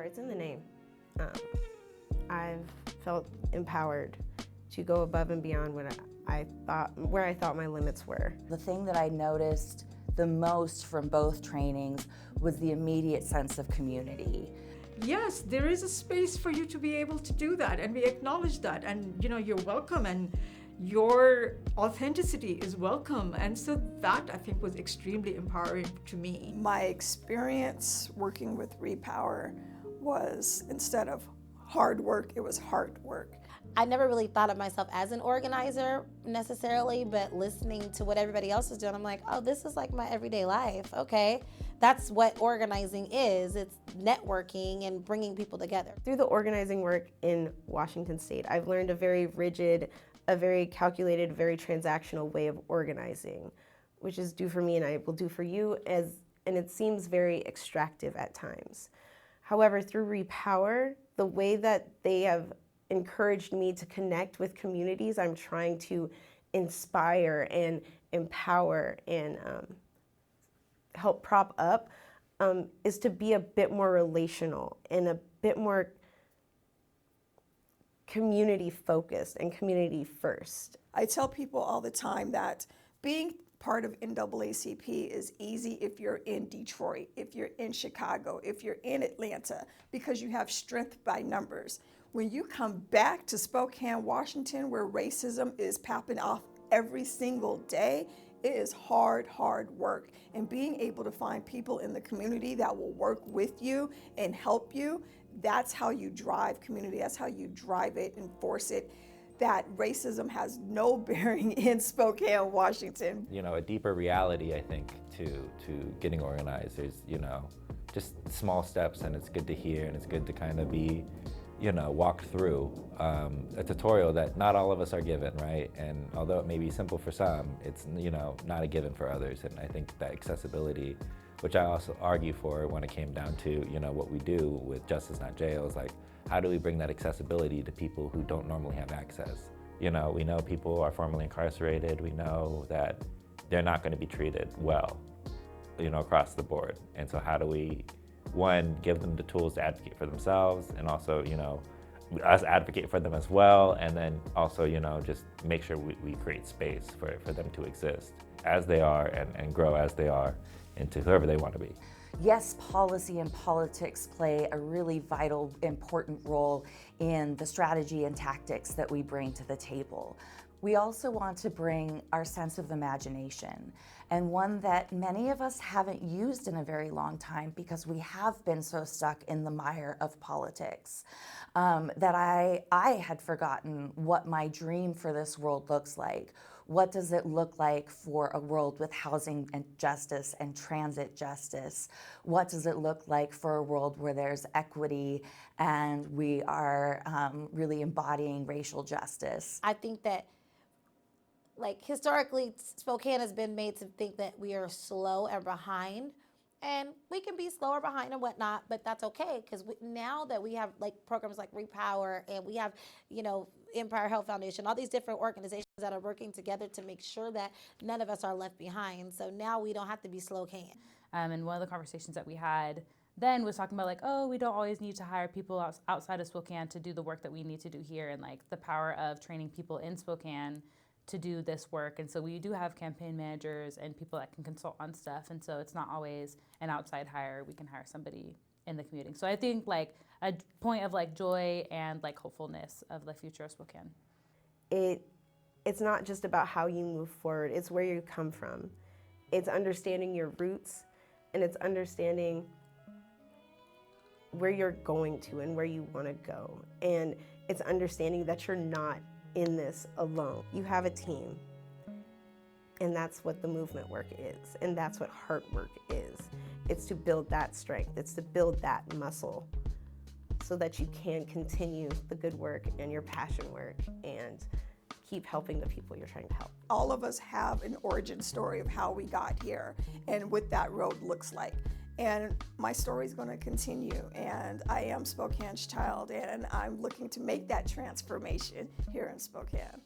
It's in the name. I've felt empowered to go above and beyond where I thought my limits were. The thing that I noticed the most from both trainings was the immediate sense of community. Yes, there is a space for you to be able to do that, and we acknowledge that, and you're welcome, and your authenticity is welcome. And so that, I think, was extremely empowering to me. My experience working with Repower was, instead of hard work, it was hard work. I never really thought of myself as an organizer necessarily, but listening to what everybody else is doing, I'm like, oh, this is like my everyday life. Okay, that's what organizing is. It's networking and bringing people together. Through the organizing work in Washington State, I've learned a very rigid, a very calculated, very transactional way of organizing, which is do for me and I will do for you, and it seems very extractive at times. However, through Repower, the way that they have encouraged me to connect with communities I'm trying to inspire and empower and help prop up is to be a bit more relational and a bit more community focused and community first. I tell people all the time that being part of NAACP is easy if you're in Detroit, if you're in Chicago, if you're in Atlanta, because you have strength by numbers. When you come back to Spokane, Washington, where racism is popping off every single day, it is hard, hard work. And being able to find people in the community that will work with you and help you, that's how you drive community, that's how you drive it, enforce it. That racism has no bearing in Spokane, Washington. A deeper reality, I think, to getting organized. There's, just small steps, and it's good to hear, and it's good to kind of be, walk through a tutorial that not all of us are given, right? And although it may be simple for some, it's, not a given for others. And I think that accessibility, which I also argue for when it came down to, what we do with Justice Not Jail, is like, how do we bring that accessibility to people who don't normally have access? We know people are formerly incarcerated. We know that they're not going to be treated well, across the board. And so how do we, one, give them the tools to advocate for themselves, and also, us advocate for them as well, and then also, just make sure we create space for them to exist as they are and grow as they are into whoever they want to be. Yes, policy and politics play a really vital, important role in the strategy and tactics that we bring to the table. We also want to bring our sense of imagination, and one that many of us haven't used in a very long time because we have been so stuck in the mire of politics that I had forgotten what my dream for this world looks like. What does it look like for a world with housing and justice and transit justice? What does it look like for a world where there's equity and we are really embodying racial justice? I think that, historically, Spokane has been made to think that we are slow and behind. And we can be slower behind and whatnot, but that's okay, because now that we have programs like Repower, and we have, Empire Health Foundation, all these different organizations that are working together to make sure that none of us are left behind. So now we don't have to be slow can. And one of the conversations that we had then was talking about we don't always need to hire people outside of Spokane to do the work that we need to do here, and the power of training people in Spokane to do this work. And so we do have campaign managers and people that can consult on stuff. And so it's not always an outside hire. We can hire somebody in the community. So I think a point of joy and hopefulness of the future of Spokane. It's not just about how you move forward. It's where you come from. It's understanding your roots, and it's understanding where you're going to and where you want to go. And it's understanding that you're not in this alone. You have a team, and that's what the movement work is, and that's what heart work is. It's to build that strength. It's to build that muscle so that you can continue the good work and your passion work and keep helping the people you're trying to help. All of us have an origin story of how we got here and what that road looks like. And my story is going to continue, and I am Spokane's child, and I'm looking to make that transformation here in Spokane.